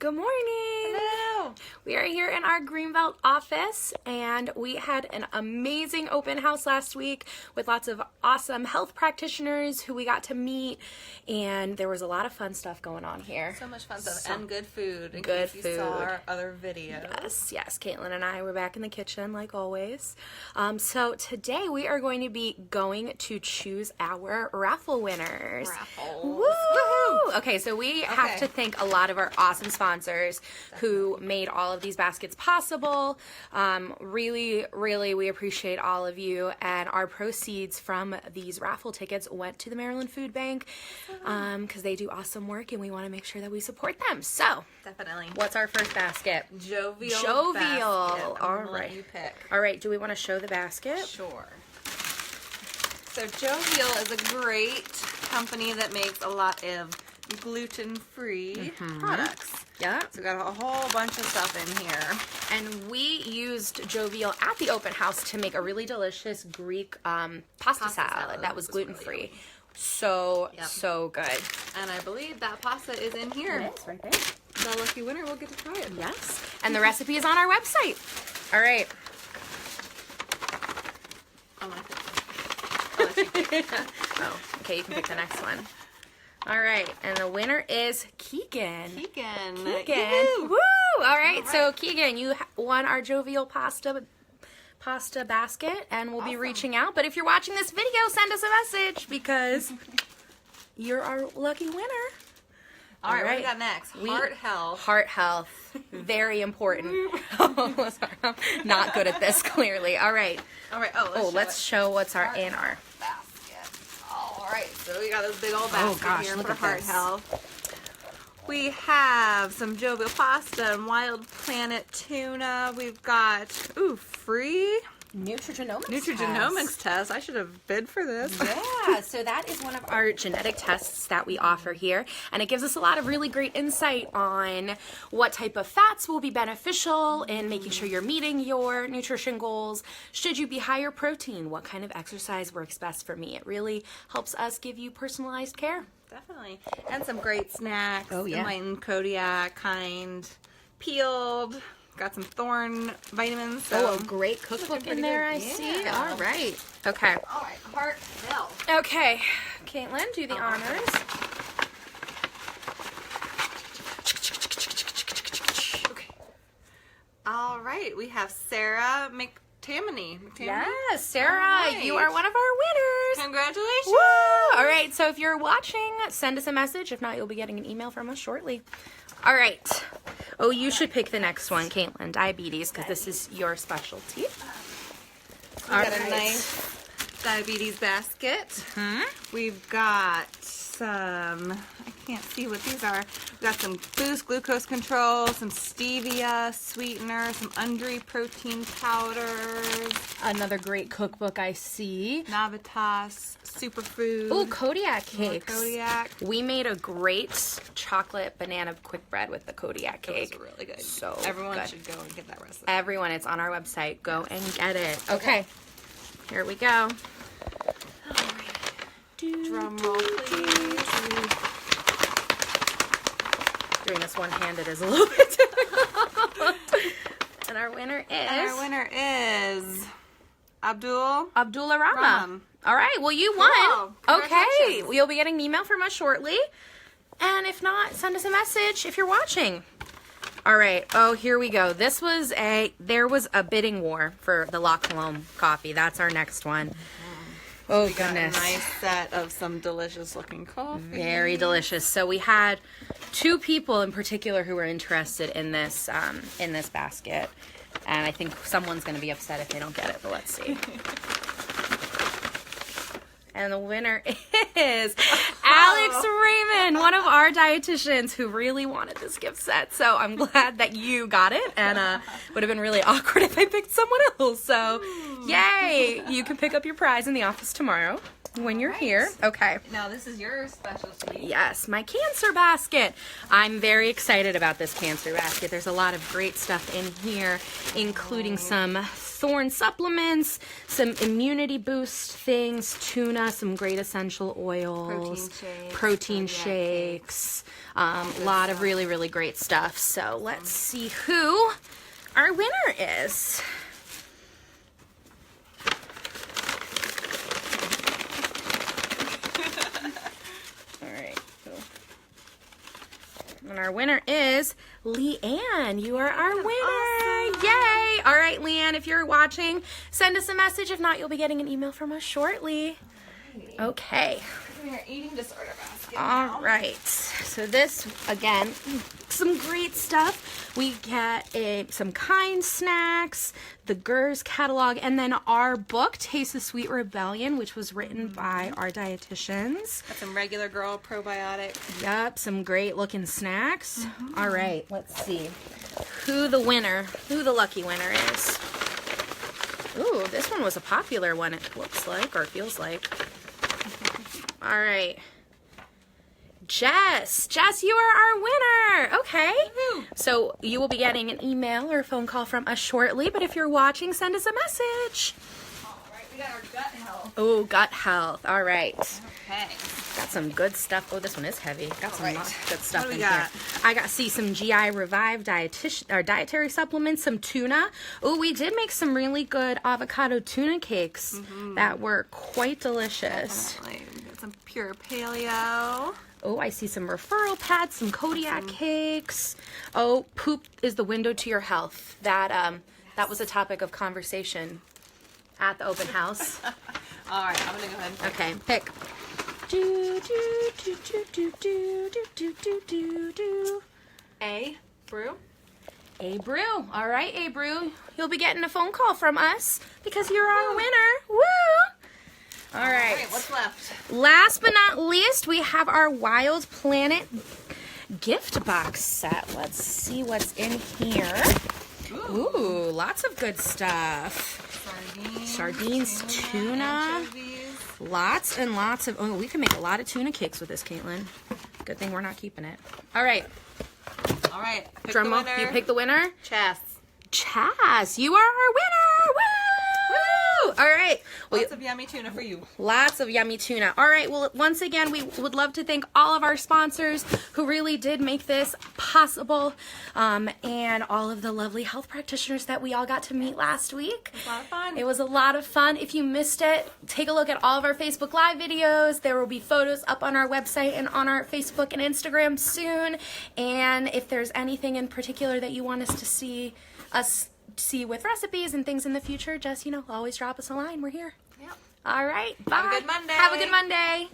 Good morning. Hello. We are here in our Greenbelt office, and we had an amazing open house last week with lots of awesome health practitioners who we got to meet, and there was a lot of fun stuff going on here. So much fun stuff and good food. In Good case you saw our other videos. Yes. Caitlin and I were back in the kitchen like always. So today we are going to be going to choose our raffle winners. Raffles. Woo! Woohoo! Okay, so we have to thank a lot of our awesome sponsors who made all of these baskets possible. Really, we appreciate all of you, and our proceeds from these raffle tickets went to the Maryland Food Bank because they do awesome work, and we want to make sure that we support them. So, Definitely. what's our first basket? Jovial. Basket. All Let right. you pick. All right, do we want to show the basket? Sure. So Jovial is a great company that makes a lot of gluten-free products. Yeah. So we got a whole bunch of stuff in here. And we used Jovial at the open house to make a really delicious Greek pasta salad that was gluten-free. Really so good. And I believe that pasta is in here. It is right there. The lucky winner will get to try it. Yes. And the recipe is on our website. All right. Oh, okay, you can pick the next one. All right, and the winner is Keegan. Keegan. Woo! All right, so Keegan, you won our Jovial pasta basket, and we'll be reaching out. But if you're watching this video, send us a message because you're our lucky winner. All right, what do we got next? Heart health. Heart health. Very important. Not good at this, clearly. All right. All right. Let's show what's in our basket. All right. So we got this big old basket here for heart health. We have some Jovial pasta and Wild Planet tuna. We've got free Nutrigenomics test. I should have bid for this. Yeah, so that is one of our genetic tests that we offer here, and it gives us a lot of really great insight on what type of fats will be beneficial in making sure you're meeting your nutrition goals. Should you be higher protein? What kind of exercise works best for me? It really helps us give you personalized care. Definitely. And some great snacks. Oh, yeah. Enlightened Kodiak kind. Peeled. Got some thorn vitamins. So a great cookbook in there, I see. All right. Okay. All right. Heart health. Okay. Caitlin, do the honors. Okay. All right. We have Sarah McTammany. Yes, Sarah, you are one of our winners. Congratulations. Woo! All right, so if you're watching, send us a message. If not, you'll be getting an email from us shortly. All right. Oh, you should pick the next one, Caitlin. Diabetes, because this is your specialty. We got a nice diabetes basket. We've got some, I can't see what these are. We've got some boost glucose control, some stevia sweetener, some Undri protein powders. Another great cookbook I see. Navitas superfood. Oh, Kodiak cakes. Kodiak. We made a great chocolate banana quick bread with the Kodiak cake. Those are really good. So everyone good. should go and get that recipe. Everyone, it's on our website. Go and get it. Okay. Here we go. Drum roll, please. Doing this one-handed is a little bit difficult. And our winner is Abdullah Rama. All right, well, you won. Cool. Okay, you'll be getting an email from us shortly. And if not, send us a message if you're watching. All right, here we go. There was a bidding war for the La Colombe coffee. That's our next one. Oh, we goodness. Got a nice set of some delicious looking coffee. Very delicious. So we had two people in particular who were interested in this basket. And I think someone's going to be upset if they don't get it, but let's see. And the winner is Alex Raymond, one of our dietitians who really wanted this gift set. So I'm glad that you got it, and would have been really awkward if I picked someone else. So yay, you can pick up your prize in the office tomorrow. when you're here. Okay. Now this is your specialty. Yes, my cancer basket. I'm very excited about this cancer basket. There's a lot of great stuff in here, including some thorn supplements, some immunity boost things, tuna, some great essential oils, protein shakes, a lot of really, really great stuff. So let's see who our winner is. And our winner is Leanne. You are our winner. Awesome. Yay. All right, Leanne, if you're watching, send us a message. If not, you'll be getting an email from us shortly. Okay. Your eating disorder basket. All right. So this, again, some great stuff. We get some Kind snacks, the GERS catalog, and then our book, Taste the Sweet Rebellion, which was written by our dietitians. Got some regular girl probiotic. Yep, some great looking snacks. All right, let's see who the lucky winner is. Ooh, this one was a popular one, it looks like, or feels like. All right. Jess, you are our winner. Okay. Woo-hoo. So you will be getting an email or a phone call from us shortly, but if you're watching, send us a message. All right, we got our gut health. Oh, gut health. All right. Okay. Got some good stuff. Oh, this one is heavy. Got some good stuff What do in we got? here. I got some GI Revive dietary supplements, some tuna. Oh, we did make some really good avocado tuna cakes that were quite delicious. Definitely. We got some pure paleo. Oh, I see some referral pads, some Kodiak cakes. Oh, poop is the window to your health. That was a topic of conversation at the open house. All right, I'm gonna go ahead and Okay, pick. A brew. A Brew. All right, A Brew. You'll be getting a phone call from us because you're our winner. Woo! All right. What's left? Last but not least, we have our Wild Planet gift box set. Let's see what's in here. Ooh, lots of good stuff. Sardines, tuna. Lots and lots of, we can make a lot of tuna cakes with this, Caitlin. Good thing we're not keeping it. All right. All right. Drum roll. You pick the winner? Chas, you are our winner. Woo! All right. Lots of yummy tuna for you. Lots of yummy tuna. All right. Well, once again, we would love to thank all of our sponsors who really did make this possible, and all of the lovely health practitioners that we all got to meet last week. It was a lot of fun. It was a lot of fun. If you missed it, take a look at all of our Facebook Live videos. There will be photos up on our website and on our Facebook and Instagram soon. And if there's anything in particular that you want us to see with recipes and things in the future, just, always drop us a line. We're here. Yep. All right. Bye. Have a good Monday. Have a good Monday.